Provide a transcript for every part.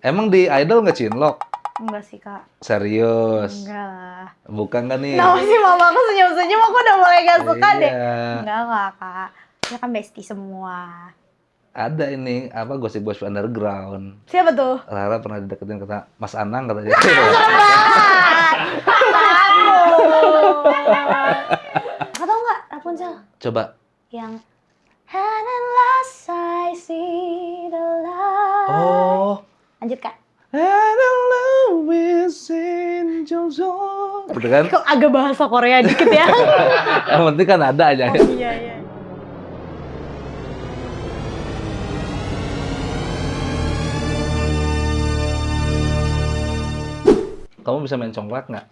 Emang di Idol nggak cinlok? Enggak sih, Kak. Serius? Enggak lah. Bukan kan nih? Kenapa sih mamaku senyum-senyum, aku udah mulai gak suka deh. Iya. Enggak lah, Kak. Dia kan bestie semua. Ada ini, apa, Gosip Boys Underground. Siapa tuh? Rara pernah dideketin kata Mas Anang katanya. Kakak tau nggak Rapunzel? Coba. Yang And at last I see the light. Oh. Lanjut, Kak. And I love is in Jongso. Gitu kan? Kok agak bahasa Korea dikit ya? Yang penting kan ada aja. Oh iya, iya. Kamu bisa main congklak nggak?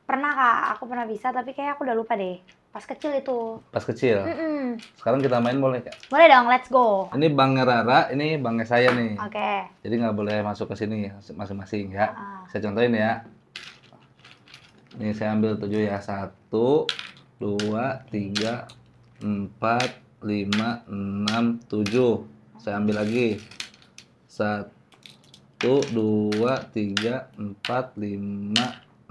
Pernah, Kak. Aku pernah bisa, tapi kayak aku udah lupa deh. Pas kecil itu. Pas kecil. Mm-mm. Sekarang kita main boleh Kak? Boleh dong, let's go. Ini Bangnya Rara, ini Bangnya saya nih. Oke. Jadi nggak boleh masuk ke sini masing-masing ya. Ah. Saya contohin ya. Ini saya ambil 7 ya. 1, 2, 3, 4, 5, 6, 7. Saya ambil lagi. 1, 2, 3, 4, 5,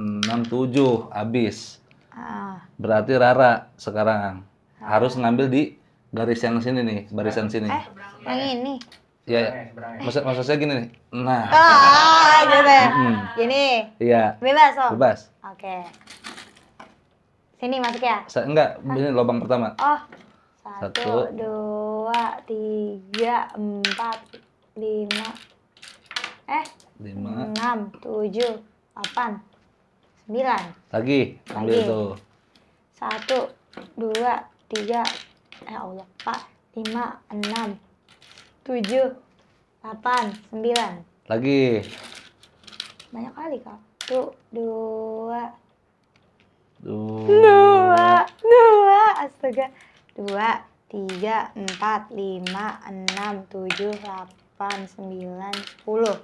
6, 7. Habis. Ah. Berarti Rara sekarang harus ngambil di garis yang sini nih, barisan sini. Yang ini. Ya, maksud saya gini nih. Nah, Gitu ya. Mm. Gini. iya, Bebas, Om. bebas. Oke. Sini masuk ya. Enggak, ini lubang pertama. Oh. 1, Satu. 2, 3, 4, 5. 5. 6, 7, 8, 9. Lagi, ambil Lagi. tuh. 1, 2, 3. Allah, Pak. 5, 6, 7, 8, 9. Lagi. Banyak kali, Kak. 1, 2, Duh. 2. Astaga. 2, 3, 4, 5, 6, 7, 8, 9, 10.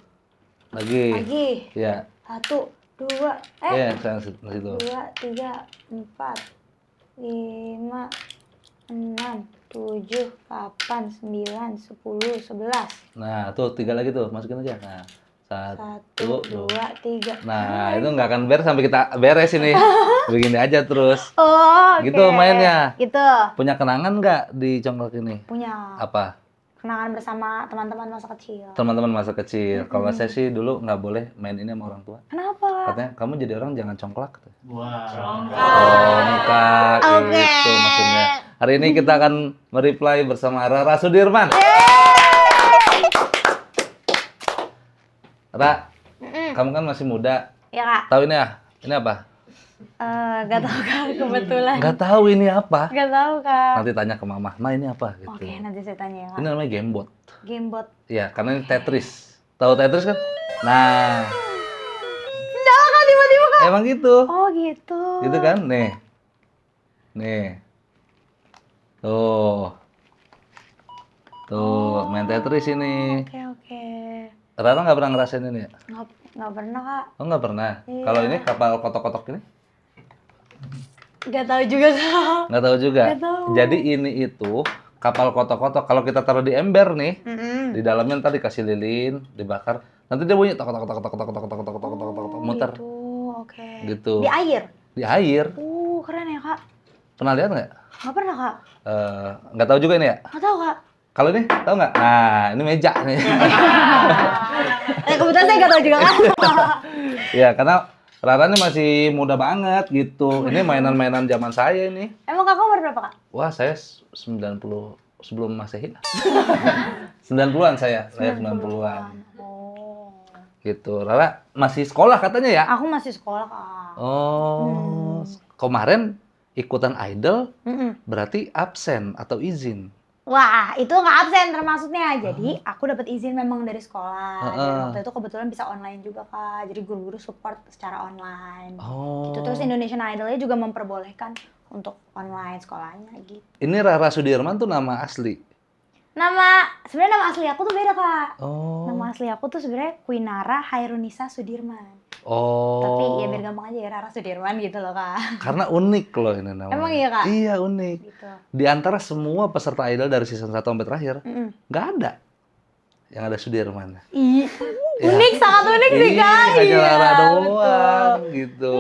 Lagi. Lagi. Ya. 1, 2, Ya, saya situ. 2, 3, 4, 5, 6, 7, 8, 9, 10, 11. Nah, tuh 3 lagi tuh, masukin aja. Nah, 1, 1, 2, 3. Nah, itu nggak akan beres sampai kita beres ini. Begini aja terus. Oh, oke. Gitu mainnya. Gitu. Punya kenangan nggak di congklak ini? Punya Apa? kenangan bersama teman-teman masa kecil. Teman-teman masa kecil. Kalau saya sih dulu nggak boleh main ini sama orang tua. Kenapa? Katanya kamu jadi orang jangan congklak. Wah. Congklak, Oke. itu maksudnya. Hari ini kita akan mereply bersama Rara Sudirman. Ra, kamu kan masih muda. Ya, Kak. Tahu ini ya? Ini apa? Gak tahu, Kak, kebetulan. Nggak tahu ini apa. Gak tahu, Kak. Nanti tanya ke mama, Ma ini apa? Gitu. Oke, nanti saya tanya ya, Kak. Ini namanya Gamebot. Gamebot. Iya, karena ini Tetris. Tahu Tetris kan? Nah, Enggak, Kak, tiba-tiba, Kak. emang gitu. Oh, gitu. Gitu kan? Nih. Nih. Tuh. Tuh, main Tetris ini. Oke, oke. Rara nggak pernah ngerasain ini ya? Nggak pernah, Kak. Oh, nggak pernah? Iya. Kalau ini kapal kotok-kotok ini? Gak tahu juga, Kak. Nggak tahu juga? Nggak tahu. Jadi ini itu kapal kotok-kotok. Kalau kita taruh di ember nih, Mm-mm. di dalamnya ntar dikasih lilin, dibakar. Nanti dia bunyi tok tok tok tok tok tok tok tok tok tok tok tok muter. Gitu, oke. Gitu. Di air? Di air. Keren ya, Kak. Pernah lihat nggak? Nggak pernah, Kak. Nggak tahu juga ini ya? Nggak tahu, Kak. Kalau ini tahu nggak? Nah, ini meja nih. Kebetulan saya nggak tahu juga, Kak. Ya, karena Rara ini masih muda banget gitu. Ini mainan-mainan zaman saya ini. Emang Kakak umur berapa, Kak? Wah, saya 90 sebelum Masehi. 90-an saya 90-an. Oh. Gitu. Rara masih sekolah katanya ya? Aku masih sekolah, Kak. Oh, kemarin ikutan Idol Mm-mm. berarti absen atau izin. Wah, itu nggak absen termasuknya. Jadi aku dapat izin memang dari sekolah. Dan Heeh. waktu itu kebetulan bisa online juga, Kak. Jadi guru-guru support secara online. Oh. Gitu. Terus Indonesian Idol-nya juga memperbolehkan untuk online sekolahnya gitu. Ini Rara Sudirman tuh nama asli. Sebenarnya nama asli aku tuh beda, Kak. Oh. Nama asli aku tuh sebenarnya Quinara Hairunisa Sudirman. Oh. Tapi ya biar gampang aja ya Rara Sudirman gitu loh, Kak. Karena unik loh ini namanya. Emang iya, Kak? Iya, unik. Gitu. Di antara semua peserta Idol dari season 1 sampai terakhir, Mm-mm. nggak ada Yang ada Sudirman. Ih, Ya. unik, sangat unik sih Kak. Hanya Iya, Rara doang betul. gitu.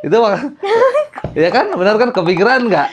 Itu mah, ya kan, benar kan kepikiran nggak?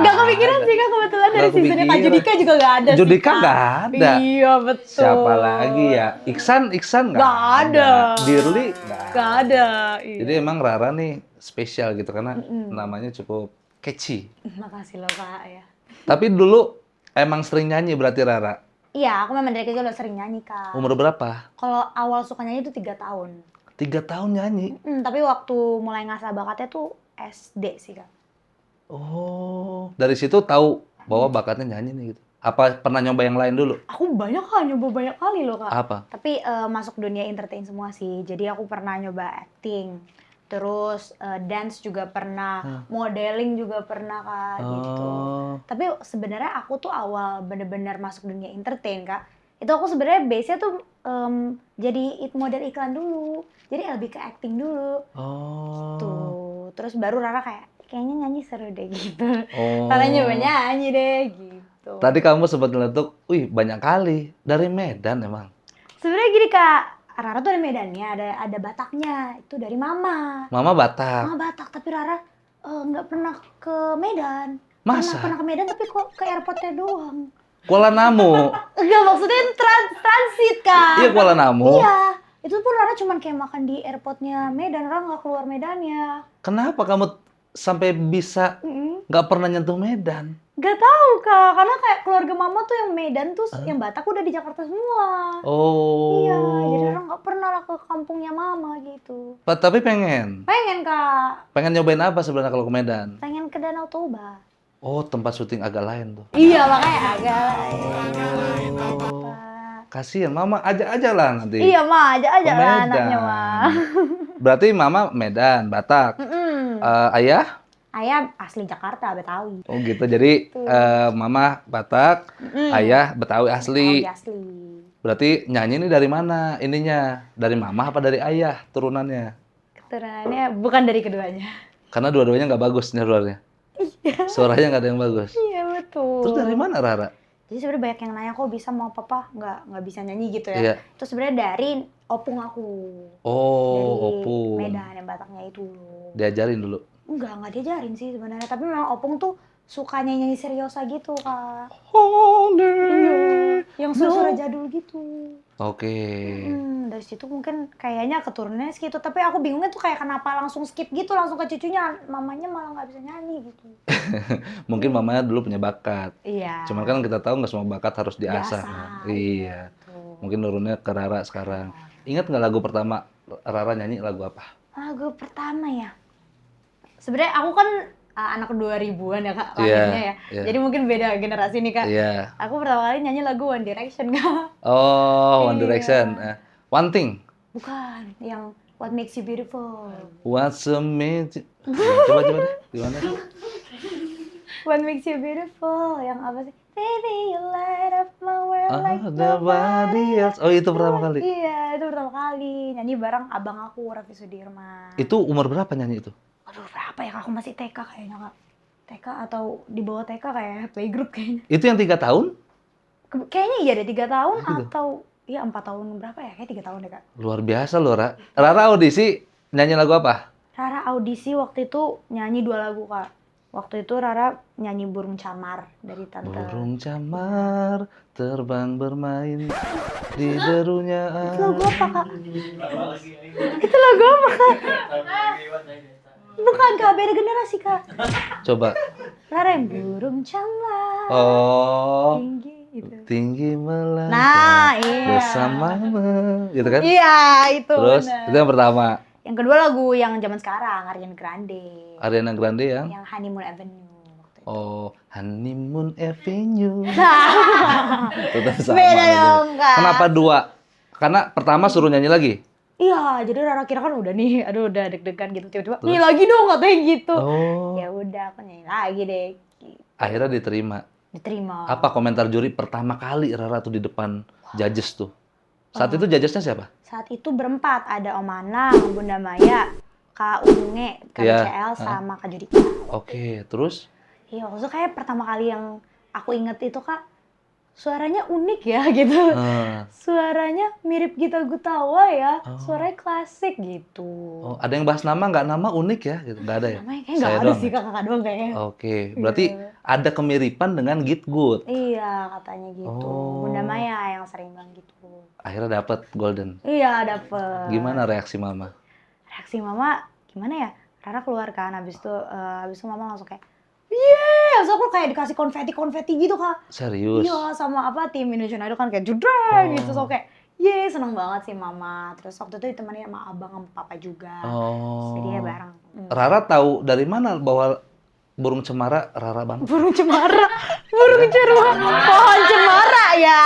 Nggak kepikiran sih Kak, kebetulan dari Nggak seasonnya Kak kepikiran. Judika juga nggak ada sih Judika Kak. nggak ada. Iya, betul. Siapa lagi ya? Iksan nggak Nggak ada. Dirli nggak Nggak ada. Iya. Jadi emang Rara nih spesial gitu karena namanya cukup catchy. Makasih loh Kak ya. Tapi dulu emang sering nyanyi berarti Rara. Iya, aku memang dari kecil udah sering nyanyi Kak. Umur berapa? Kalau awal suka nyanyi itu 3 tahun. 3 tahun nyanyi. Tapi waktu mulai ngasah bakatnya tuh SD sih Kak. Oh, dari situ tahu bahwa bakatnya nyanyi nih gitu. Apa pernah nyoba yang lain dulu? Aku banyak Kak, nyoba banyak kali loh Kak. Apa? Tapi masuk dunia entertain semua sih. Jadi aku pernah nyoba acting. Terus dance juga pernah, modeling juga pernah Kak gitu. Oh. Tapi sebenarnya aku tuh awal bener-bener masuk dunia entertain Kak. Itu aku sebenarnya base-nya tuh jadi model iklan dulu. Jadi lebih ke acting dulu. Oh. Tuh. Terus baru Rara kayaknya nyanyi seru deh gitu. Oh. Rara nyoba nyanyi deh gitu. Tadi kamu sempat ngeletuk, wih banyak kali dari Medan emang. Sebenarnya gini Kak, Rara tuh ada Medannya, ada Bataknya. Itu dari Mama. Mama Batak. Mama Batak, tapi Rara nggak pernah ke Medan. Masa? Pernah ke Medan tapi kok ke airportnya doang. Kuala Namu. Enggak, maksudnya transit Kak. Iya Kuala Namu. Iya, itu pun Rara cuman kayak makan di airportnya Medan, Rara nggak keluar Medannya. Kenapa kamu sampai bisa nggak pernah nyentuh Medan? Gak tahu Kak, karena kayak keluarga Mama tuh yang Medan tuh, yang Batak udah di Jakarta semua. Oh. Iya, jadi Rara nggak pernah lah ke kampungnya Mama gitu. Tapi pengen. Pengen Kak, Pengen nyobain apa sebenarnya kalau ke Medan? pengen ke Danau Toba. Oh, tempat syuting agak lain tuh. Iya, makanya agak. Kasihan, Mama ajak aja lah nanti. Iya, Ma, aja Ke lah anaknya, Ma. Berarti Mama Medan, Batak. Ayah? Ayah asli Jakarta, Betawi. Oh gitu. Jadi Mama Batak, Ayah Betawi asli. Betawi asli. Berarti nyanyi ini dari mana ininya? Dari Mama apa dari Ayah turunannya? Keturunannya bukan dari keduanya. Karena dua-duanya nggak bagus suaranya. Suaranya nggak ada yang bagus. Iya, betul. Terus dari mana Rara? Jadi sebenarnya banyak yang nanya kok bisa mau papa nggak bisa nyanyi gitu ya. Iya. Itu sebenarnya dari opung aku. Oh, Dari opung. Medan yang Bataknya itu. Diajarin dulu. Nggak diajarin sih sebenarnya. Tapi memang opung tuh sukanya nyanyi seriosa gitu Kak. Iya. Yang suara jadul gitu. Oke. Dari situ mungkin kayaknya keturunannya segitu. Tapi aku bingungnya tuh kayak kenapa langsung skip gitu, langsung ke cucunya. Mamanya malah nggak bisa nyanyi gitu. Mungkin mamanya dulu punya bakat. Iya. Cuman kan kita tahu nggak semua bakat harus diasah. Diasah, Iya. Tuh. Mungkin nurunnya ke Rara sekarang. Ingat nggak lagu pertama Rara nyanyi lagu apa? Lagu pertama ya. Sebenarnya aku kan anak 2000-an ya Kak, Iya, lahirnya ya. iya. Jadi mungkin beda generasi nih Kak. Iya. Aku pertama kali nyanyi lagu One Direction Kak. Oh, One Iya. Direction. One Thing. Bukan, yang What Makes You Beautiful. What's amazing? Coba deh. Gimana? What Makes You Beautiful, yang apa sih? Baby, you light up my world like Nobody else. Oh, itu pertama kali. Iya, itu pertama kali. Nyanyi bareng abang aku, Raffi Sudirman. Itu umur berapa nyanyi itu? Aduh, berapa ya Kak? Aku masih TK kayaknya Kak. TK atau di bawah TK kayak playgroup kayaknya. Itu yang 3 tahun? Kayaknya iya deh 3 tahun Gitu. atau iya 4 tahun berapa ya? Kayak 3 tahun deh Kak. Luar biasa loh, Rara. Rara audisi nyanyi lagu apa? Rara audisi waktu itu nyanyi 2 lagu Kak. Waktu itu Rara nyanyi Burung Camar dari Tante. Burung camar terbang bermain di derunya. Itu lagu apa Kak? Itu lagu apa Kak? Bukan Kak, beda generasi Kak. Coba. Rara yang Burung Camar Oh, tinggi gitu. tinggi melangkah Nah, iya. bersamamu, gitu kan? Iya, itu Terus bener. itu yang pertama. Yang kedua lagu yang zaman sekarang, Ariana Grande. Ariana Grande yang Yang Honeymoon Avenue. waktu itu. oh Honeymoon Avenue. Tetap sama Beda aja. dong Kak. Kenapa 2? Karena pertama suruh nyanyi lagi. Iya, jadi Rara kira kan udah nih, aduh udah deg-degan gitu, tiba-tiba nih lagi dong katanya gitu. Oh, Ya udah, aku nyanyi lagi deh. Gitu. akhirnya diterima. Diterima. Apa komentar juri pertama kali Rara tuh di depan judges tuh? Saat itu judgesnya siapa? Saat itu berempat, ada Om Anang, Bunda Maya, Kak Unge, Kak Iya. DCL, sama Kak Judika. Oke, terus? Iya, waktu itu kayak pertama kali yang aku inget itu Kak, suaranya unik ya gitu. Suaranya mirip Gita Gutawa ya, suaranya klasik gitu. Oh, ada yang bahas nama nggak? Nama unik ya? Gitu. Nggak ada ya? Namanya kayaknya nggak Saya ada doang sih, ya? kakak doang kayaknya. Oke, berarti ada kemiripan dengan Git Good. Iya, katanya gitu. Oh. Bunda Maya yang sering bilang gitu. Akhirnya dapet Golden. Iya, dapet. Gimana reaksi mama? Reaksi mama gimana ya? Rara keluar kan, habis itu mama langsung kayak, yeay! Langsung aku kayak dikasih konfeti gitu, Kak. Serius? Iya, sama tim Indonesian Idol kan kayak judreng gitu. So kayak, yeay, seneng banget sih mama. Terus waktu itu ditemani sama abang sama papa juga. Jadi ya bareng. Rara tahu dari mana bahwa burung cemara Rara banget? Burung cemara, pohon cemara ya.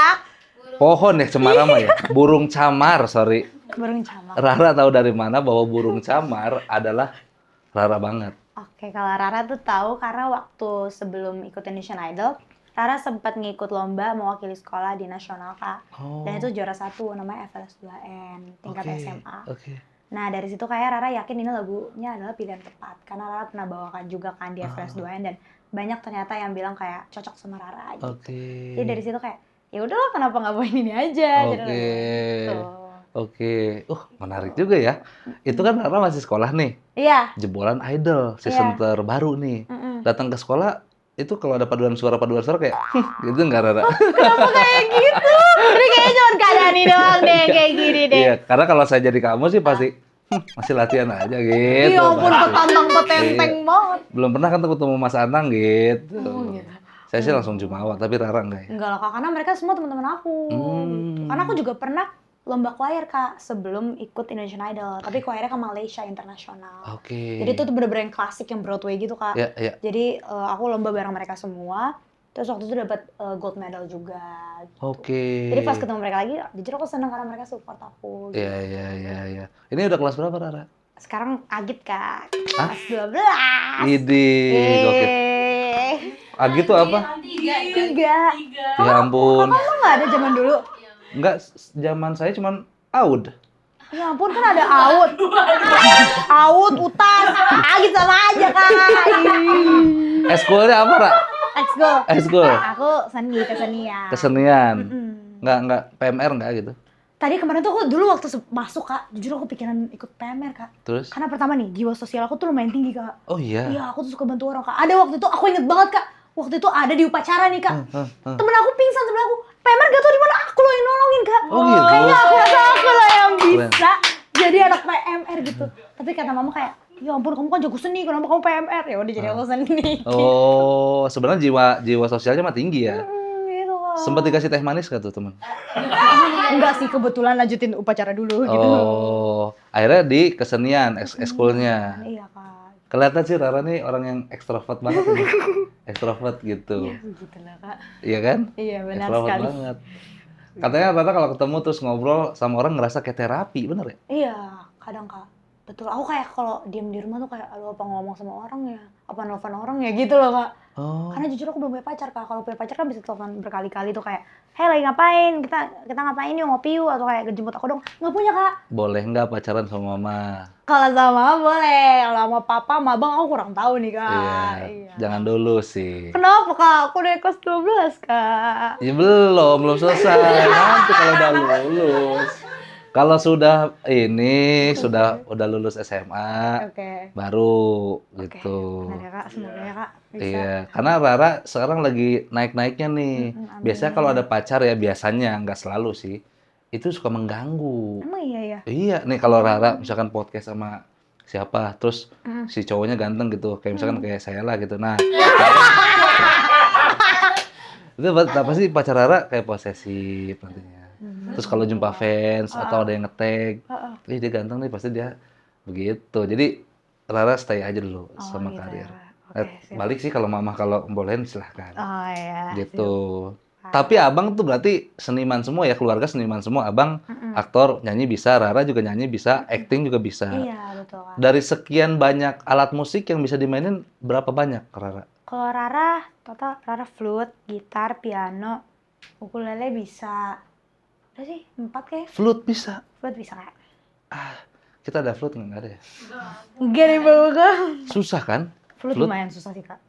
Pohon ya cemara mah ya? Burung camar, sorry. Burung camar. Rara tahu dari mana bahwa burung camar adalah Rara banget? Oke, kalau Rara tuh tahu karena waktu sebelum ikut Indonesian Idol, Rara sempat ngikut lomba mewakili sekolah di nasional, Kak. Dan itu juara 1, namanya FLS 2N, tingkat SMA. Nah, dari situ kayak Rara yakin ini lagunya adalah pilihan tepat. Karena Rara pernah bawakan juga kan di FLS 2N dan banyak ternyata yang bilang kayak cocok sama Rara gitu. Jadi dari situ kayak, ya udahlah kenapa nggak bawain ini aja. Oke. Menarik juga ya. Itu kan Rara masih sekolah nih. Iya. Jebolan Idol, season terbaru nih. Datang ke sekolah, itu kalau ada paduan suara kayak, gitu nggak Rara? Kenapa kayak gitu? Ini kayaknya cuma keadaan ini doang deh, kayak gini deh. Iya, karena kalau saya jadi kamu sih pasti, masih latihan aja gitu. Iya ampun, ketantang petenteng banget. Belum pernah kan ketemu Mas Anang gitu. Saya sih langsung jumawa, tapi Rara enggak ya? Enggak lah, Kak, karena mereka semua teman-teman aku. Gitu. Karena aku juga pernah lomba choir, Kak, sebelum ikut Indonesian Idol. Tapi choirnya ke Malaysia internasional. Jadi itu tuh bener-bener yang klasik, yang Broadway gitu, Kak. Iya. Jadi aku lomba bareng mereka semua. Terus waktu itu dapat gold medal juga. Gitu. Jadi pas ketemu mereka lagi, jujur aku seneng karena mereka support aku. Gitu. Iya. Ini udah kelas berapa, Rara? Sekarang Agit, Kak. Kelas 12. Idih, oke. Agit tuh apa? 3. Ya ampun. Kamu nggak ada zaman dulu? Enggak, zaman saya cuman Aud. Ya ampun, kan ada Aud. Aud, Utas, Agit sama aja, Kak. Eskulnya apa, Ra? Eskul. Aku kesenian. Kesenian. Enggak PMR enggak gitu. Tadi kemarin tuh aku dulu waktu masuk, Kak, jujur aku pikiran ikut PMR, Kak. Terus? Karena pertama nih, jiwa sosial aku tuh lumayan tinggi, Kak. Oh iya? Iya, aku tuh suka bantu orang, Kak. Ada waktu itu, aku inget banget, Kak. Waktu itu ada di upacara nih, Kak. Temen aku pingsan sebelah aku. PMR gak tau di mana, aku loh yang nolongin, Kak. Oh gitu? Kayaknya aku rasa aku lah yang bisa jadi anak PMR gitu. Tapi kata mama kayak, ya ampun kamu kan jago seni, kenapa kamu PMR? Ya udah jadi aku seni. Oh, sebenarnya jiwa sosialnya mah tinggi ya. Gitu, Kak. Sempat dikasih teh manis gak tuh, teman? Enggak sih, kebetulan lanjutin upacara dulu gitu. Oh, akhirnya di kesenian, ekskulnya. Iya, Kak. Kelihatan sih Rara nih orang yang ekstrovert banget nih. Ekstrovert gitu. Iya, gitu lah, Kak. Iya kan? Iya, benar Ekstrovert sekali. banget. Katanya Rara kalau ketemu terus ngobrol sama orang ngerasa kayak terapi, bener ya? Iya, kadang, Kak. Betul. Aku kayak kalau diem di rumah tuh kayak, aduh apa ngomong sama orang ya? Apa nelfon orang ya gitu loh, Kak. Oh. Karena jujur aku belum punya pacar, Kak. Kalau punya pacar kan bisa telepon berkali-kali tuh kayak, "Hei, lagi ngapain? Kita ngapain yuk, ngopi yuk," atau kayak jemput aku dong. Nggak punya, Kak. Boleh nggak pacaran sama mama? Kalau sama mama boleh, kalau sama papa, sama abang aku kurang tahu nih, Kak. Iya. Jangan dulu sih. Kenapa, Kak? Aku udah kelas 12, Kak. Ya belum selesai. Nanti kalau udah lulus. Kalau sudah udah lulus SMA, baru gitu. Benar ya, Kak, semoga ya, Kak. Bisa. Iya, karena Rara sekarang lagi naik-naiknya nih. Biasanya kalau ada pacar ya, biasanya nggak selalu sih, itu suka mengganggu. Emang iya ya? Iya, nih kalau Rara misalkan podcast sama siapa, terus si cowoknya ganteng gitu, kayak misalkan kayak saya lah gitu. Nah, itu apa sih pacar Rara kayak posesif nantinya. Terus kalau jumpa fans atau ada yang nge-tag, ih dia ganteng nih, pasti dia begitu. Jadi Rara stay aja dulu sama gitu karir. ya. Balik sih kalau mama kalau bolehin silahkan. Oh iya. Gitu. Tapi abang tuh berarti seniman semua ya, keluarga seniman semua. Abang aktor, nyanyi bisa, Rara juga nyanyi bisa, acting juga bisa. Iya, betul, Kak. Dari sekian banyak alat musik yang bisa dimainin, berapa banyak Rara? Kalau Rara, total Rara flute, gitar, piano, ukulele bisa. Udah sih, 4 kayak. Flute bisa. Flute bisa, Kak. Kita ada flute nggak ada ya? Enggak nih, Bang. Susah kan? Flute lumayan susah sih, Kak.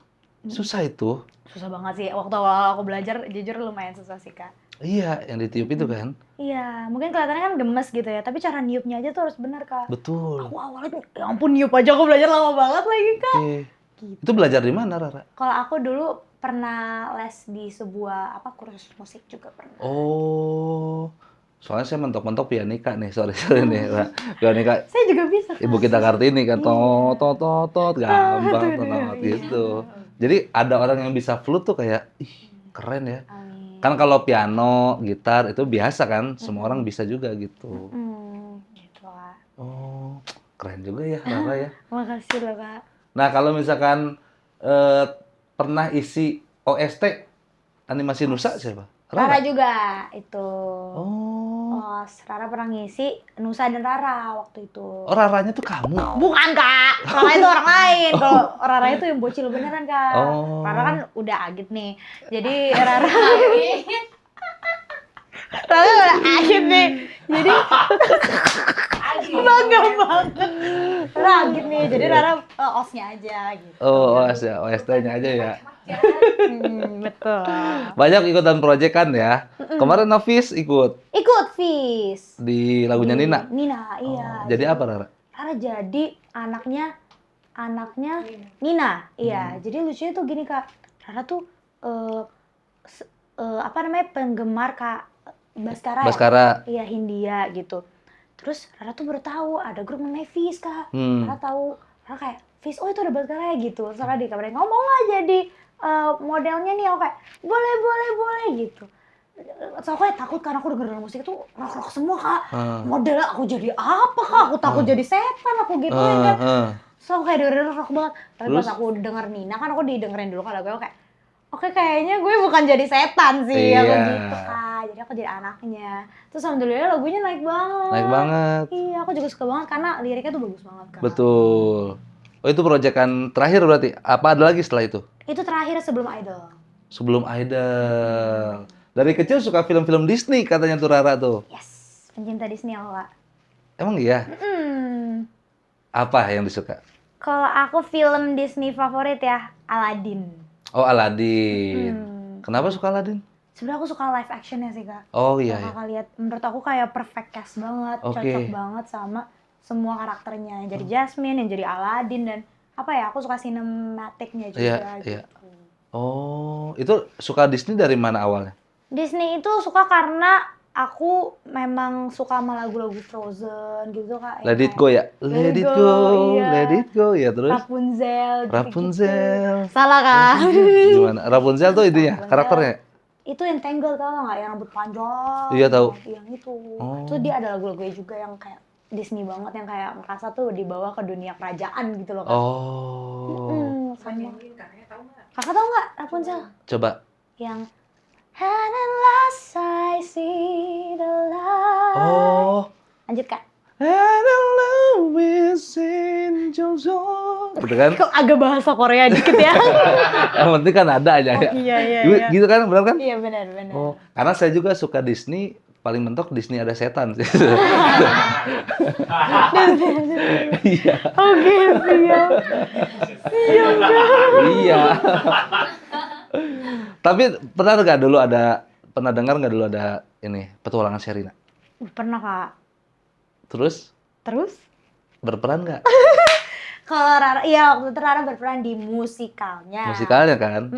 Susah itu. Susah banget sih. Waktu awal aku belajar, jujur lumayan susah sih, Kak. Iya, yang ditiup itu kan. Iya, mungkin kelihatannya kan gemes gitu ya, tapi cara niupnya aja tuh harus benar, Kak. Betul. Aku awalnya, ya ampun niup aja aku belajar lama banget lagi, Kak. Oke. Gitu. Itu belajar di mana, Rara? Kalau aku dulu pernah les di sebuah kursus musik juga pernah. Oh. Soalnya saya mentok-mentok pianika nih, sorry nih, Ra. Pianika Saya juga bisa, Kak. Ibu kita Kartini kan, Iya. tot, gampang Tuh, tot iya. gitu. Jadi ada orang yang bisa flute tuh kayak, ih keren ya. Amin. Kan kalau piano, gitar itu biasa kan, semua orang bisa juga gitu. Gitu, Kak. Oh, keren juga ya Rara ya. Makasih loh, Kak. Nah kalau misalkan pernah isi OST animasi Nusa siapa? Rara juga itu. Oh. Rara pernah ngisi Nusa dan Rara waktu itu. Oh, Raranya tuh kamu. Bukan, Kak. Rara itu orang lain. Kalau Rara itu yang bocil beneran, Kak. Oh. Rara kan udah agit nih. Jadi Rara udah agit nih. Jadi bangga banget. Rara agit nih. Jadi Rara osnya aja gitu. Oh, OST-nya aja ya. Betul. Banyak ikutan project kan ya. Kemarin Nafis ikut Ikut Fis. di lagunya Nina. Nina, iya. Oh, jadi apa Rara? Rara jadi anaknya Nina. Iya, jadi lucunya tuh gini, Kak. Rara tuh penggemar Kak Baskara. Baskara. Ya? Iya, Hindia gitu. Terus Rara tuh baru tahu ada grup namanya Fis, Kak. Rara tahu. Rara kayak, Fis, oh itu ada Baskara ya gitu. Terus Rara dikabarin, ngomong nggak jadi modelnya nih. Aku kayak, boleh gitu. So, aku kayak takut karena aku denger musik itu rock semua, Kak. Modelnya aku jadi apa, Kak? Aku takut jadi setan, aku gitu kan. So, aku kayak dengerin rock banget. Tapi pas aku denger Nina, kan aku didengerin dulu kan lagu, aku kayak, oke, kayaknya gue bukan jadi setan sih, Iya. aku gitu, Kak. Jadi aku jadi anaknya. Terus alhamdulillah lagunya naik banget. Naik banget. Iya, aku juga suka banget karena liriknya tuh bagus banget, Kak. Betul. Oh, itu proyekan terakhir berarti? Apa ada lagi setelah itu? Itu terakhir sebelum Idol. Sebelum Idol. Dari kecil suka film-film Disney katanya tuh Rara tuh. Yes, pencinta Disney aku, Kak. Emang iya? Apa yang disuka? Kalau aku film Disney favorit ya, Aladdin. Oh, Aladdin. Kenapa suka Aladdin? Sebenarnya aku suka live actionnya sih, Kak. Oh iya. Kalau Kakak lihat, menurut aku kayak perfect cast banget, cocok banget sama semua karakternya. Yang jadi Jasmine, yang jadi Aladdin, dan apa ya, aku suka sinematiknya juga gitu. Oh, itu suka Disney dari mana awalnya? Disney itu suka karena aku memang suka sama lagu-lagu Frozen gitu, Kak. Let It Go ya? Let It Go, iya. Let It Go ya terus? Rapunzel. Rapunzel. Salah, Kak. Gimana? Rapunzel tuh intinya, karakternya? Itu yang Tangled, tau nggak? Yang rambut panjang. Iya, tahu. Yang itu. Terus dia ada lagu-lagunya juga yang kayak Disney banget, yang kayak merasa tuh dibawa ke dunia kerajaan gitu loh, Kak. Oh. Kakak tahu nggak Rapunzel? Coba. Yang And at last I see the light. Oh. Lanjut, Kak. And I love is in Jojo. Gitu kan? Kok agak bahasa Korea dikit ya? Yang penting kan ada aja ya. Iya. Gitu kan, benar kan? Iya, benar. Oh, karena saya juga suka Disney, paling mentok Disney ada setan sih. Iya. Oke, siap. Iya. Tapi pernah dengar nggak dulu ada ini petualangan Sherina? Pernah, Kak. Terus berperan nggak? Kalau Rara, iya waktu itu Rara berperan di musikalnya. Musikalnya kan?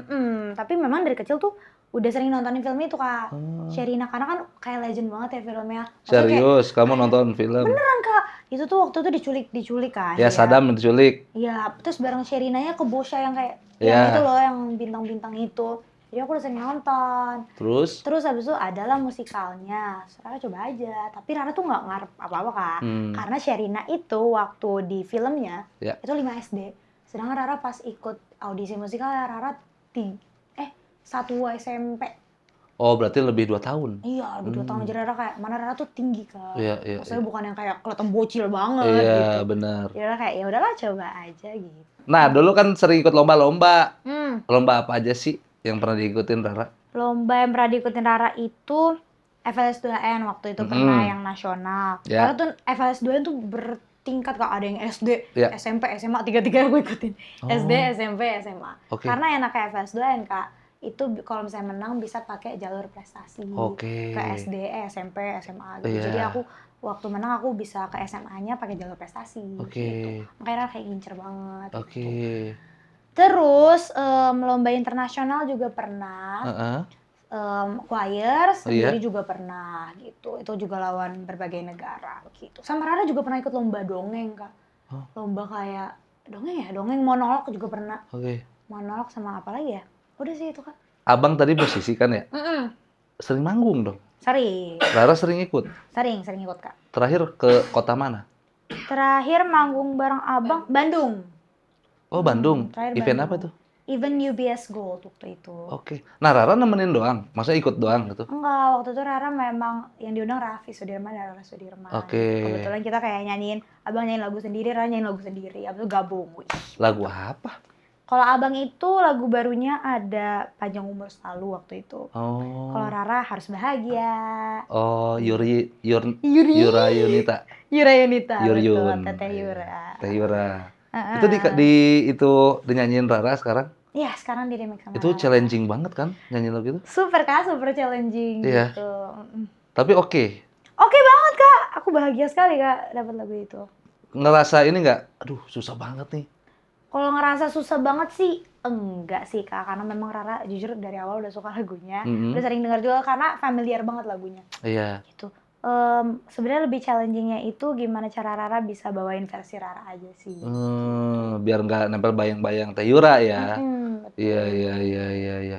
Tapi memang dari kecil tuh udah sering nontonin film itu, Kak. Sherina, karena kan kayak legend banget ya filmnya. Serius, kamu nonton film? Beneran, Kak. Itu tuh waktu itu diculik kan. Ya, Saddam diculik. Iya, terus bareng Sherinanya ke Bosya yang kayak Ya. yang itu loh, yang bintang-bintang itu. Jadi aku udah sering nonton. Terus habis itu adalah musikalnya. Rara coba aja. Tapi Rara tuh nggak ngarep apa-apa, Kak. Karena Sherina itu waktu di filmnya itu 5 SD. Sedangkan Rara pas ikut audisi musikal, Rara 1 SMP. Oh, berarti lebih 2 tahun. Iya, lebih 2 tahun. Jadi Rara tuh tinggi, Kak. Iya. Maksudnya bukan yang kayak kelihatan bocil banget Iya, gitu. benar. Jadi Rara kayak ya udahlah coba aja gitu. Nah, dulu kan sering ikut lomba-lomba. Lomba apa aja sih yang pernah diikutin Rara? Lomba yang pernah diikutin Rara itu FLS 2N waktu itu pernah yang nasional. Ya. Karena tuh FLS 2N tuh tingkat Kak, ada yang SD, Iya. SMP, SMA, tiga-tiga aku ikutin. Oh. SD, SMP, SMA. Oke. Karena enaknya FS2N Kak, itu kalau misalnya menang bisa pakai jalur prestasi Oke. ke SD, SMP, SMA gitu. Iya. Jadi aku waktu menang aku bisa ke SMA-nya pakai jalur prestasi Oke. gitu. Makanya kayak ngincer banget Oke. gitu. Terus lomba internasional juga pernah. Heeh. Choir Oh, iya? sendiri juga pernah gitu. Itu juga lawan berbagai negara gitu. Sama Rara juga pernah ikut lomba dongeng Kak. Oh. Lomba kayak dongeng monolog juga pernah. Oke. Monolog sama apa lagi ya? Udah sih itu Kak. Abang tadi musisi kan ya? Mm-mm. Sering manggung dong. Sering Sering ikut. ikut Kak. Terakhir ke kota mana? Terakhir manggung bareng Abang Bandung. Oh, Bandung. Terakhir Event Bandung. apa tuh? Event UBS Gold waktu itu. Oke. Nah, Rara nemenin doang. Maksudnya ikut doang gitu. Enggak, waktu itu Rara memang yang diundang Raffi Sudirman dan Rara Sudirman. Oke. Kebetulan kita kayak nyanyiin, Abang nyanyiin lagu sendiri, Rara nyanyiin lagu sendiri. Abis itu gabung. Wih. Lagu apa? Kalau Abang itu lagu barunya ada Panjang Umur Selalu waktu itu. Oh. Kalau Rara Harus Bahagia. Oh, Yuri. Yura Yunita. Yura Yunita. Yuryun. Betul, Teteh Yura. Teh Yura. Heeh. Itu itu dinyanyiin Rara sekarang. Iya, sekarang di remix sama Itu Rara. challenging banget kan nyanyi lagu itu? Super Kak, super challenging Iya. gitu. Tapi oke. Oke banget Kak, aku bahagia sekali Kak dapat lagu itu. Ngerasa ini nggak? Aduh, susah banget nih. Kalau ngerasa susah banget sih, enggak sih Kak, karena memang Rara jujur dari awal udah suka lagunya, Mhm. udah sering dengar juga karena familiar banget lagunya. Iya. Gitu. Sebenarnya lebih challenging-nya itu gimana cara Rara bisa bawain versi Rara aja sih. Biar nggak nempel bayang-bayang Teh Yura ya. Betul. Iya.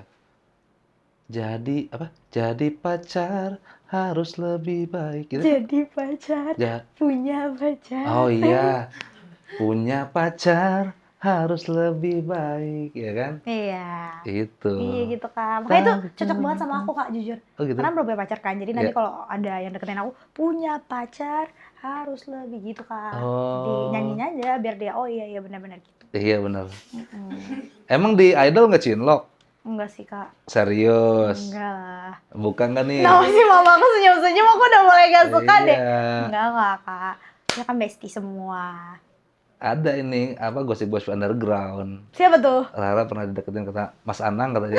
Jadi apa? Jadi pacar harus lebih baik gitu. Jadi pacar, Ja- punya pacar. Oh iya. Punya pacar harus lebih baik, ya kan? Iya. Itu. Iya gitu Kak. Makanya itu cocok banget sama aku Kak, jujur. Oh gitu. Karena belum punya pacar kan, jadi nanti Iya. kalau ada yang deketin aku, punya pacar harus lebih gitu Kak. Jadi Oh. nyanyiin aja biar dia, oh iya benar-benar gitu. Iya benar. Mm-mm. Emang di Idol nggak cinlok? Enggak sih Kak, Serius? enggak lah. Bukan kan nih? Kenapa sih mama aku senyum-senyum, aku udah mulai gak suka deh. Iya. Enggak Kak, kita kan bestie semua. Ada ini apa Gossip Boys Underground. Siapa tuh? Rara pernah dideketin kata Mas Anang katanya.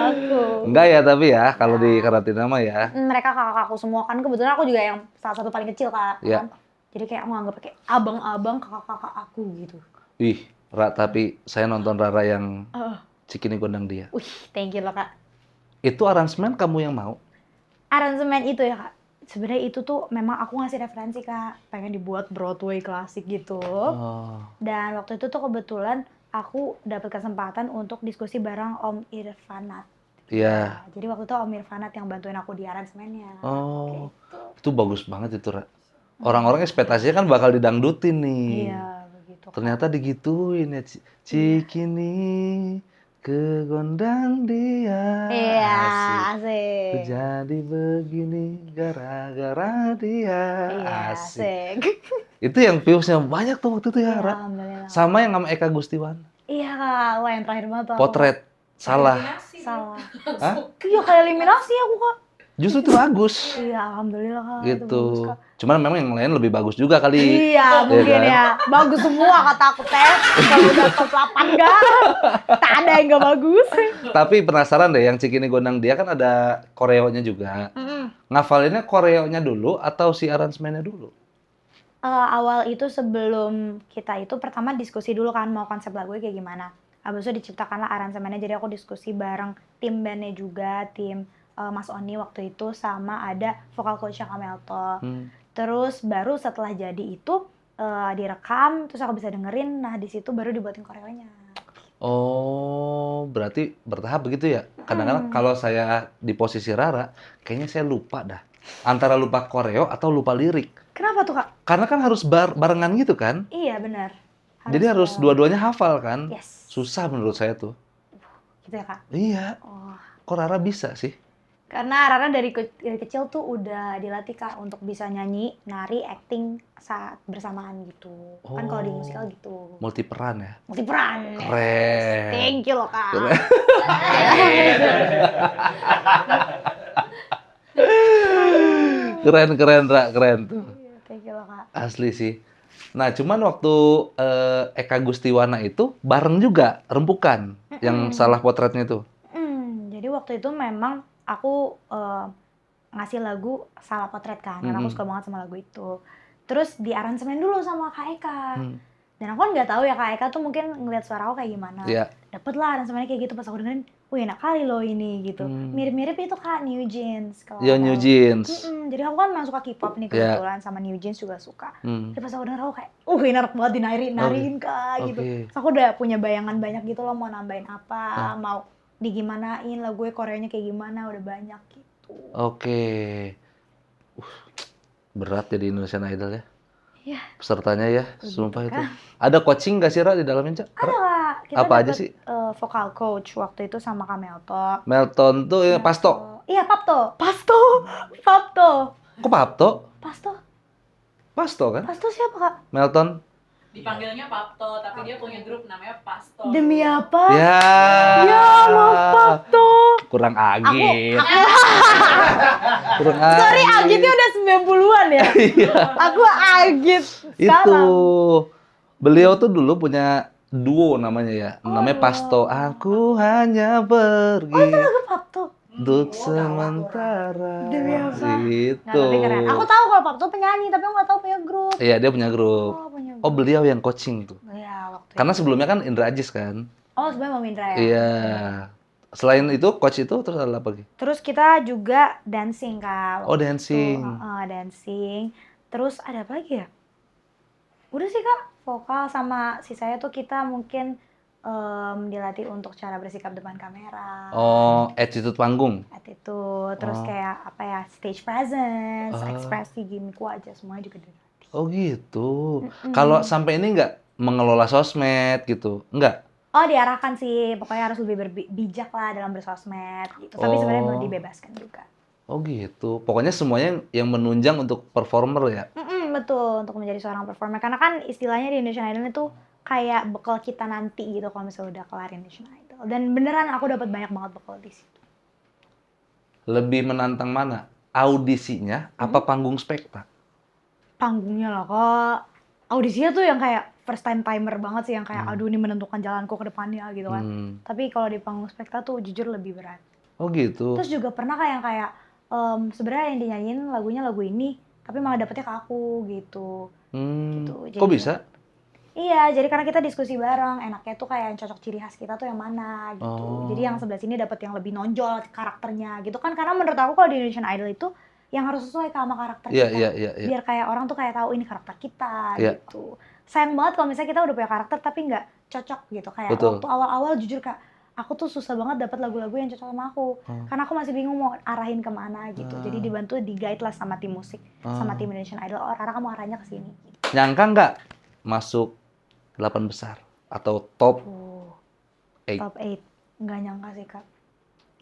Aku. Enggak ya tapi ya kalau di karantina mah ya. Mereka kakak-kakakku semua kan, kebetulan aku juga yang salah satu paling kecil Kak. Iya. Kan? Jadi kayak aku nganggap kayak abang-abang kakak-kakak aku gitu. Ih, tapi saya nonton Rara yang Oh. Cikini Gondang Dia. Wih, thank you loh Kak. Itu aransemen kamu yang mau? Aransemen itu ya Kak, sebenarnya itu tuh memang aku ngasih referensi Kak, pengen dibuat Broadway klasik gitu. Oh. Dan waktu itu tuh kebetulan aku dapat kesempatan untuk diskusi bareng Om Irfanat. Iya. Nah, jadi waktu itu Om Irfanat yang bantuin aku di aransemennya. Oh. Gitu. Itu bagus banget itu, Ra. Orang-orang ekspektasinya kan bakal didangdutin nih. Iya, begitu. Kak. Ternyata digituin ya. Cikini ke gondang dia. Iya, Asik. asik. Jadi begini gara-gara dia. Iya, Asik. asik. Itu yang viewsnya banyak tuh waktu itu ya, Iya, Ra. alhamdulillah. Sama yang sama Eka Gustiwan. Iya Kak, wah yang terakhir banget tuh. aku. Potret. Salah. Salah. Hah? Iya kayak eliminasi aku Kak. Justru itu bagus. Iya, alhamdulillah Kak. Itu bagus, Gitu. Kak. Cuman memang yang lain lebih bagus juga kali. Iya, mungkin kan? ya. Bagus semua kata aku teh. Kalau udah top 8 enggak. Tak ada yang enggak bagus. Tapi penasaran deh, yang Cikini Gondang Dia kan ada koreonya juga. Ngafalinnya koreonya dulu atau si aransemennya dulu? Awal itu sebelum kita itu pertama diskusi dulu kan mau konsep lagunya kayak gimana. Habis itu diciptakanlah aransemennya, jadi aku diskusi bareng tim bandnya juga, tim Mas Oni waktu itu sama ada vokal coachnya Kamelto. Terus baru setelah jadi itu direkam, terus aku bisa dengerin, nah di situ baru dibuatin koreonya. Oh, berarti bertahap begitu ya? Kadang-kadang kalau saya di posisi Rara, kayaknya saya lupa dah. Antara lupa koreo atau lupa lirik. Kenapa tuh Kak? Karena kan harus barengan gitu kan? Iya benar. Jadi harus dua-duanya hafal kan? Yes. Susah menurut saya tuh. Gitu ya Kak? Iya. Oh. Kok Rara bisa sih? Karena Rara dari kecil tuh udah dilatih Kak untuk bisa nyanyi, nari, acting saat bersamaan gitu. Kan kalau di musikal gitu. Multi peran ya? Multi peran. Keren. Thank you loh Kak. Keren, Ra, keren tuh. Iya, thank you loh, Kak. Asli sih. Nah, cuman waktu Eka Gustiwana itu bareng juga Rembukan yang salah potretnya itu. Jadi waktu itu memang aku ngasih lagu Salah Potret kan, karena aku suka banget sama lagu itu. Terus di aransemen dulu sama Kak Eka. Dan aku kan nggak tahu ya Kak Eka tuh mungkin ngeliat suara aku kayak gimana. Iya. Dapet lah aransemennya kayak gitu, pas aku dengerin, wih enak kali loh ini gitu. Mirip-mirip itu Kak, New Jeans. Kalau Yo, tahu. New Jeans. Jadi aku kan memang suka K-pop nih kebetulan, sama New Jeans juga suka. Jadi pas aku denger aku kayak, ini enak banget dinariin Kak gitu. Terus aku udah punya bayangan banyak gitu loh, mau nambahin apa, mau digimanain lagunya Koreanya kayak gimana, udah banyak gitu. Oke. Berat jadi Indonesian Idol ya. Iya. Pesertanya ya, sumpah itu. Ada coaching gak sih, Ra, di dalamnya, Cak? Ada Kak. Kita apa aja dapet, sih? Vokal coach waktu itu sama Kak Melto. Melton tuh ya, Pasto. Iya, Papto. Papto. Kok Papto? Pasto kan? Pasto siapa Kak? Melton. Dipanggilnya Papto, tapi dia punya grup namanya Pasto. Demi apa? Ya. Maaf Papto. Kurang agit. Kurang Sorry, agit. agitnya udah 90-an ya. Aku agit sekarang. Itu. Beliau tuh dulu punya duo namanya ya. Namanya Pasto. Aku hanya pergi. Itu lagu Papto. Untuk sementara. Demi apa? Gitu. Nggak, tapi keren. Aku tahu kalau Papto penyanyi, tapi aku nggak tahu punya grup. Iya, dia punya grup. Punya grup. Oh, beliau yang coaching tuh. Iya, waktu Karena itu. sebelumnya kan Indra Ajis kan. Oh, sebenarnya Mam Indra ya. Iya. Selain itu, coach itu terus ada apa lagi? Terus kita juga dancing Kak. Oh, dancing. Dancing. Terus ada apa lagi ya? Udah sih Kak, vokal sama sisanya tuh kita mungkin dilatih untuk cara bersikap depan kamera. Oh, attitude panggung. Attitude, terus kayak apa ya, stage presence, ekspresi gimmickku aja semuanya juga dilatih. Oh gitu. Kalau sampai ini nggak mengelola sosmed gitu? Nggak? Oh, diarahkan sih, pokoknya harus lebih bijak lah dalam bersosmed gitu. Tapi sebenarnya belum dibebaskan juga. Oh gitu. Pokoknya semuanya yang menunjang untuk performer ya? Betul, untuk menjadi seorang performer. Karena kan istilahnya di Indonesian Idol itu kayak bekal kita nanti gitu kalau misalnya udah kelar Indonesian Idol. Dan beneran aku dapat banyak banget bekal di situ. Lebih menantang mana? Audisinya apa panggung spekta? Panggungnya lah Kak. Audisinya tuh yang kayak first time timer banget sih, yang kayak aduh ini menentukan jalanku ke depannya gitu kan. Tapi kalau di panggung spekta tuh jujur lebih berat. Oh gitu. Terus juga pernah kayak sebenarnya yang dinyanyiin lagunya lagu ini, tapi malah dapetnya ke aku gitu. Gitu. Kok bisa? Iya, jadi karena kita diskusi bareng, enaknya tuh kayak yang cocok ciri khas kita tuh yang mana gitu. Jadi yang sebelah sini dapet yang lebih nonjol karakternya gitu kan. Karena menurut aku kalau di Indonesian Idol itu yang harus sesuai sama karakter kita. Iya. Biar kayak orang tuh kayak tahu ini karakter kita gitu. Sayang banget kalau misalnya kita udah punya karakter tapi nggak cocok gitu. Kayak waktu awal-awal jujur Kak, aku tuh susah banget dapat lagu-lagu yang cocok sama aku. Karena aku masih bingung mau arahin kemana gitu. Jadi dibantu di-guide lah sama tim musik, sama tim Indonesian Idol. Oh, Rara kamu arahnya ke sini. Gitu. Nyangka nggak masuk 8 besar atau top 8? Top 8. Nggak nyangka sih Kak.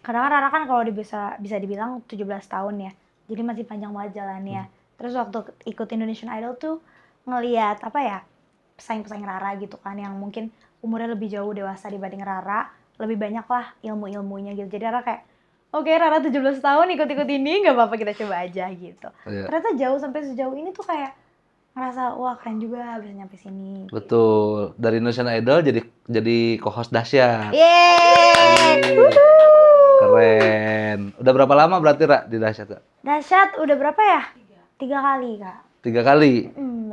Karena Rara kan kalau bisa dibilang 17 tahun ya. Jadi masih panjang banget jalannya. Terus waktu ikut Indonesian Idol tuh ngelihat apa ya, pesaing-pesaing Rara gitu kan, yang mungkin umurnya lebih jauh dewasa dibanding Rara, lebih banyak lah ilmu-ilmunya gitu. Jadi Rara kayak, oke, Rara 17 tahun ikut-ikut ini, nggak apa-apa kita coba aja gitu. Ternyata jauh sampai sejauh ini tuh kayak ngerasa wah keren juga bisa nyampe sini. Betul. Dari Indonesian Idol jadi co-host dahsyat. Yeay. Keren. Udah berapa lama berarti Ra di dahsyat? Dahsyat udah berapa ya? 3 kali Kak. 3 kali.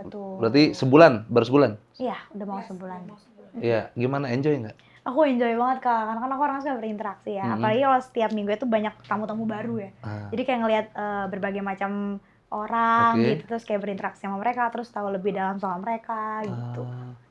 Betul. Berarti sebulan, baru sebulan? Iya, udah mau sebulan. Iya, gimana, enjoy nggak? Aku enjoy banget Kak, karena kan aku orang suka berinteraksi ya. Apalagi kalau setiap minggu itu banyak tamu-tamu baru ya. Jadi kayak ngelihat berbagai macam orang gitu, terus kayak berinteraksi sama mereka, terus tahu lebih dalam soal mereka gitu.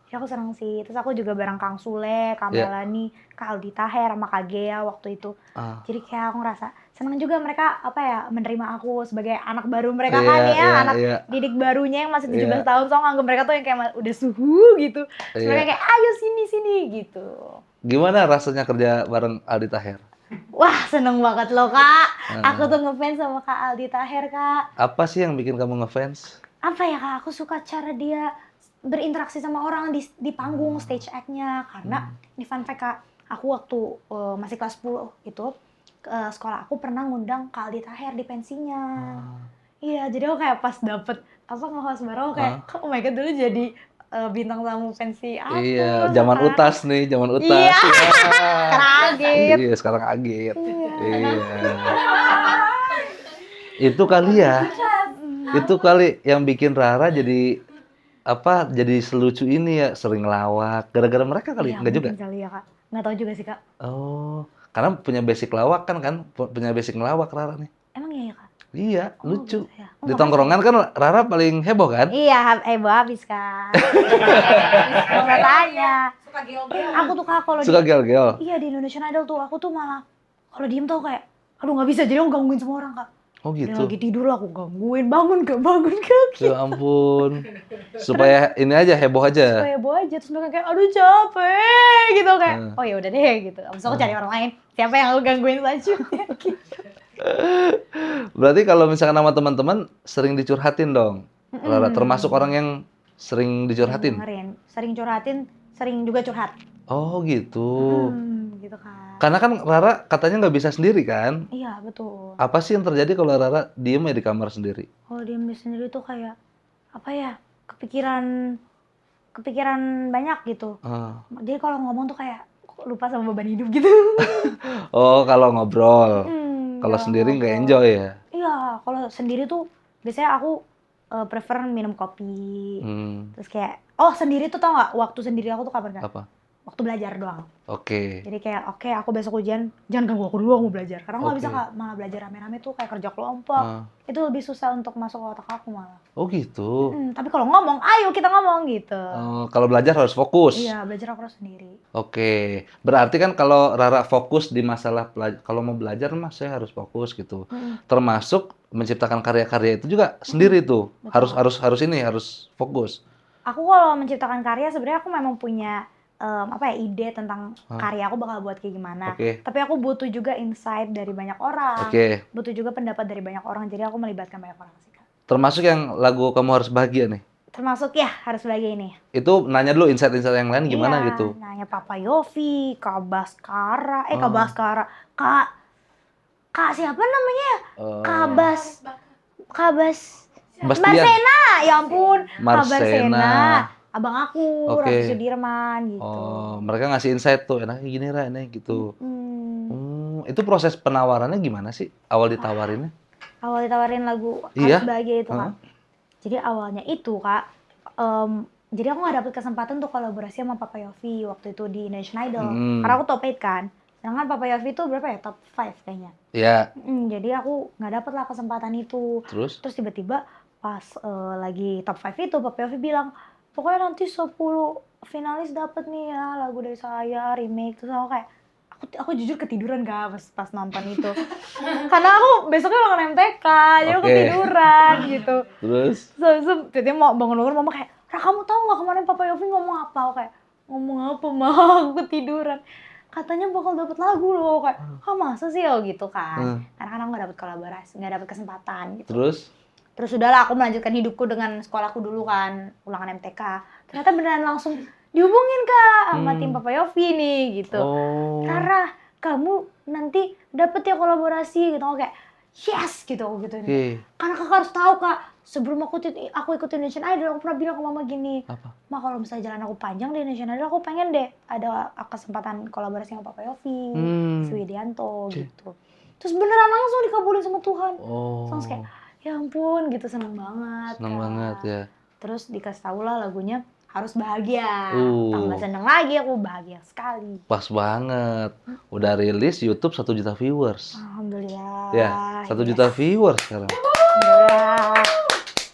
Ya aku seneng sih. Terus aku juga bareng Kang Sule, Kak Melani, Kak Aldi Taher, sama Kak Gea waktu itu. Jadi kayak aku ngerasa seneng juga mereka apa ya menerima aku sebagai anak baru mereka kan ya, anak didik barunya yang masih 17 tahun, soalnya nganggep mereka tuh yang kayak udah suhu gitu. Terus mereka kayak ayo sini gitu. Gimana rasanya kerja bareng Aldi Taher? Wah, seneng banget loh Kak. Aku tuh ngefans sama Kak Aldi Taher Kak. Apa sih yang bikin kamu ngefans? Apa ya Kak, aku suka cara dia berinteraksi sama orang di panggung, stage act-nya. Karena ini fun fact Kak, aku waktu masih kelas 10 itu, sekolah aku pernah ngundang Kak Aldi Taher di pensinya. Iya, jadi aku kayak pas dapet apa nge-host bareng aku kayak, oh my god dulu jadi bintang tamu pensi aku. Iya, zaman sekarang. utas nih, zaman utas. Iya. Iya. Kaget. Iya, sekarang aget. Iya. Iya. Itu kali ya. Itu kali yang bikin Rara jadi apa? Jadi selucu ini ya, sering lawak. Gara-gara mereka kali, Iya, enggak juga? mungkin kali ya kak. Nggak tahu juga sih kak. Oh, karena punya basic lawak kan? Punya basic ngelawak Rara nih. Emang iya ya kak? Iya, Oh, lucu. gitu ya. Di tongkrongan kan Rara paling heboh kan? Iya, heboh habis kak. Nggak usah tanya. Suka gel-gel. Aku tuh kak kalau Suka gel-gel. iya di Indonesian Idol tuh aku tuh malah kalau diem tuh kayak, aduh nggak bisa jadi aku gangguin semua orang kak. Oh Dia gitu. lagi tidur aku gangguin, bangun gak. Ya ampun. Supaya ini aja heboh aja. Kayak heboh aja terus mereka kayak aduh capek gitu kayak Hmm. oh ya udah deh gitu. Abis itu aku cari orang lain siapa yang aku gangguin selanjutnya gitu. Berarti kalau misalkan sama teman-teman sering dicurhatin dong. Rara termasuk orang yang sering dicurhatin. Dengerin, sering curhatin, sering juga curhat. Oh gitu. Gitu kan. Karena kan Rara katanya nggak bisa sendiri kan? Iya betul. Apa sih yang terjadi kalau Rara diem ya di kamar sendiri? Kalau diem di sendiri tuh kayak apa ya kepikiran banyak gitu. Ah. Jadi kalau ngomong tuh kayak lupa sama beban hidup gitu. Oh kalau ngobrol. Kalau Kalau sendiri nggak ngobrol. enjoy ya? Iya, kalau sendiri tuh biasanya aku prefer minum kopi. Hmm. Terus kayak, oh sendiri tuh tau gak waktu sendiri aku tuh kapan kan? Apa? Waktu belajar doang. Oke. Jadi kayak, oke aku besok ujian, jangan ganggu aku dulu aku mau belajar. Karena nggak bisa Oke. kak, malah belajar rame-rame tuh kayak kerja kelompok. Ah. Itu lebih susah untuk masuk ke otak aku malah. Oh gitu. Tapi kalau ngomong, ayo kita ngomong gitu. Oh, kalau belajar harus fokus. Iya, belajar aku harus sendiri. Oke, berarti kan kalau Rara fokus di masalah kalau mau belajar mas saya harus fokus gitu. Termasuk menciptakan karya-karya itu juga sendiri tuh. Betul. Harus fokus. Aku kalau menciptakan karya sebenarnya aku memang punya ide tentang karya aku bakal buat kayak gimana. Oke. Tapi aku butuh juga insight dari banyak orang. Oke. Butuh juga pendapat dari banyak orang. Jadi aku melibatkan banyak orang sih kak. Termasuk yang lagu Kamu Harus Bahagia nih. Termasuk ya harus bahagia ini. Itu nanya dulu insight-insight yang lain gimana Iya, gitu. nanya Papa Yofi, Kak Baskara, Kak Baskara, Kak siapa namanya? Kak Bastian. Marsena, ya ampun. Kak Marsena. Marsena, abang aku, Oke. Raffi Sudirman gitu. Oh, mereka ngasih insight tuh, enaknya gini Ra, ini gitu. Itu proses penawarannya gimana sih? Awal ditawarinnya? Awal ditawarin lagu Iya. Harus Bahagia itu kak. Jadi awalnya itu kak, jadi aku nggak dapet kesempatan untuk kolaborasi sama Papa Yofi waktu itu di Indonesian Idol. Karena aku top 8 kan. Sedangkan Papa Yofi itu berapa ya? Top 5 kayaknya. Iya. Jadi aku nggak dapet lah kesempatan itu. Terus? Terus tiba-tiba pas lagi top 5 itu Papa Yofi bilang, pokoknya nanti 10 finalis dapet nih ya lagu dari saya, remake. Terus aku kayak, aku jujur ketiduran kak pas nonton itu. Karena aku besoknya ulangan MTK, jadi aku Oke. ketiduran gitu. Terus? So tiba-tiba mau bangun-bangun mama kayak, Ra kamu tahu nggak kemarin Papa Yofi ngomong apa? Aku kayak, ngomong apa mah? Aku ketiduran. Katanya bakal dapet lagu loh, kayak, masa sih oh gitu kan? Karena kan aku nggak dapet kolaborasi, nggak dapet kesempatan gitu. Terus udahlah aku melanjutkan hidupku dengan sekolahku dulu kan, ulangan MTK. Ternyata beneran langsung dihubungin kak sama tim Papa Yofi nih gitu. Rara, kamu nanti dapet ya kolaborasi gitu. Aku kayak yes gitu aku gitu. Karena kakak harus tahu kak, sebelum aku ikut Indonesian Idol aku pernah bilang ke mama gini. Apa? Ma kalau misalnya jalan aku panjang di Indonesian Idol aku pengen deh ada kesempatan kolaborasi sama Papa Yofi, Widianto gitu. Terus beneran langsung dikabulin sama Tuhan. Langsung kayak ya ampun gitu, seneng banget. Seneng banget ya. Terus dikasih tau lah lagunya Harus Bahagia. Tambah seneng lagi, aku bahagia sekali. Pas banget. Udah rilis YouTube 1 juta viewers. Alhamdulillah. Ya, 1 juta viewers sekarang. Alhamdulillah.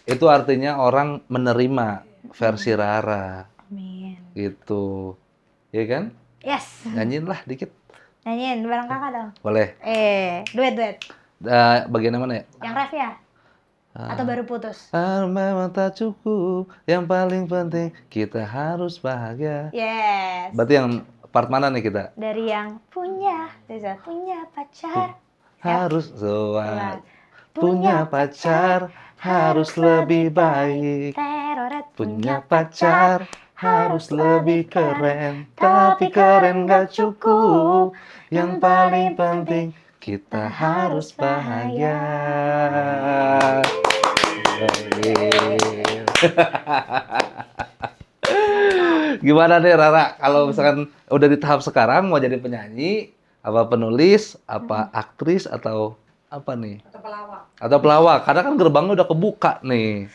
Itu artinya orang menerima versi Rara. Amin. Gitu. Iya kan? Yes. Nyanyiin lah dikit. Nyanyiin bareng kakak dong. Boleh. Duet. Bagian mana ya? Yang ref ya? Atau baru putus? Memang tak cukup. Yang paling penting kita harus bahagia. Yes. Berarti yang part mana nih kita? Dari yang punya pacar. Harus punya pacar harus lebih baik. Punya pacar harus lebih keren. Tapi keren gak cukup. Yang paling penting kita harus bahagia. Gimana nih Rara, kalau misalkan udah di tahap sekarang mau jadi penyanyi, apa penulis, apa aktris atau apa nih? Atau pelawak. Atau pelawak, karena kan gerbangnya udah kebuka nih.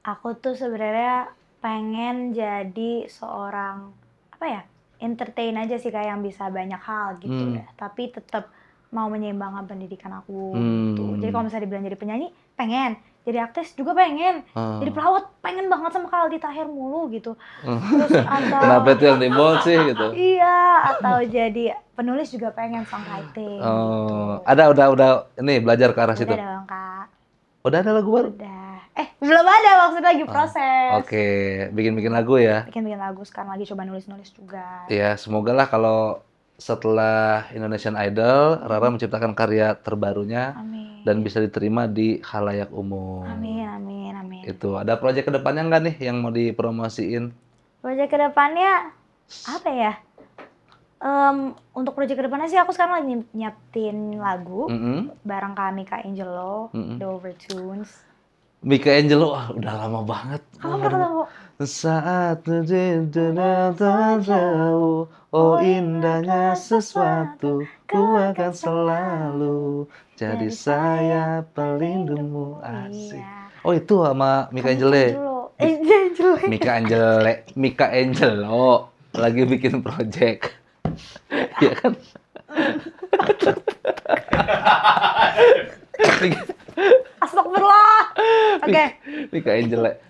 Aku tuh sebenarnya pengen jadi seorang apa ya, entertain aja sih, kayak yang bisa banyak hal gitu ya. Tapi tetap mau menyeimbangkan pendidikan aku gitu. Jadi kalau misalnya dibilang jadi penyanyi, pengen. Jadi aktris juga pengen. Jadi pelawak pengen banget sama Kak Aldi Tahir mulu gitu. Terus atau Kenapa itu yang timbul sih gitu? iya, atau jadi penulis juga pengen, songwriting gitu. Oh, udah ini belajar ke arah situ. Udah dong Kak. Udah ada lagu baru? Udah. Belum ada, maksudnya lagi proses. Oke, bikin-bikin lagu ya. Bikin lagu, sekarang lagi coba nulis-nulis juga. Ya, semoga lah kalau setelah Indonesian Idol, Rara menciptakan karya terbarunya Amin. dan bisa diterima di khalayak umum. Amin, amin, amin. Itu, ada proyek kedepannya nggak nih yang mau dipromosiin? Proyek kedepannya apa ya? Untuk proyek kedepannya sih aku sekarang lagi nyiapin lagu bareng kami Kak Angelo, The Overtones. Mika Angelo, udah lama banget. Kamu pernah ketemu? Saat jauh, oh indahnya sesuatu, ku akan selalu jadi saya pelindungmu. Asik. Iya. Oh itu sama Mika Angelo. Mika Angelo lagi bikin project. Iya kan? Astagfirullah. Oke.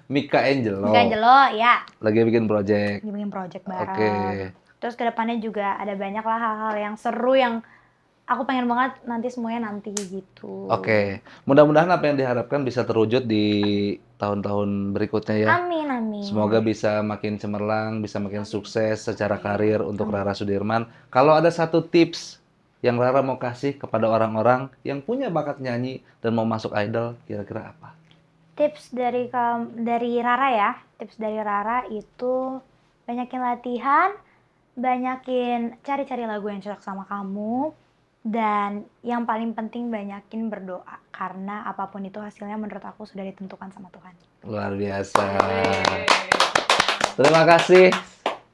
Mika Angelo. Ya. Lagi bikin project. Lagi bikin project bareng. Oke. Terus kedepannya juga ada banyak lah hal-hal yang seru yang aku pengen banget nanti gitu. Oke. Mudah-mudahan apa yang diharapkan bisa terwujud di tahun-tahun berikutnya ya. Amin, amin. Semoga bisa makin cemerlang, bisa makin sukses secara karir untuk Rara Sudirman. Kalau ada satu tips yang Rara mau kasih kepada orang-orang yang punya bakat nyanyi dan mau masuk idol, kira-kira apa? Tips dari Rara ya. Tips dari Rara itu banyakin latihan, banyakin cari-cari lagu yang cocok sama kamu, dan yang paling penting banyakin berdoa, karena apapun itu hasilnya menurut aku sudah ditentukan sama Tuhan. Luar biasa. Terima kasih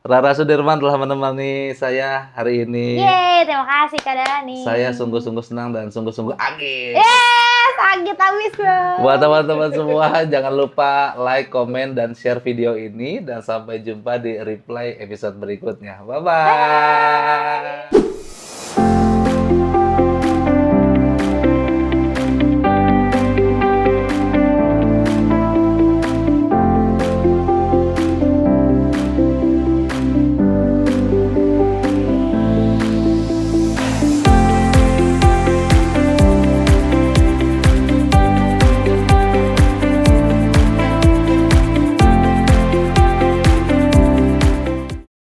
Rara Sudirman telah menemani saya hari ini. Yeay, terima kasih Kak Dani. Saya sungguh-sungguh senang dan sungguh-sungguh agit. Agit abis loh. Buat teman-teman semua, jangan lupa like, komen, dan share video ini. Dan sampai jumpa di replay episode berikutnya. Bye-bye.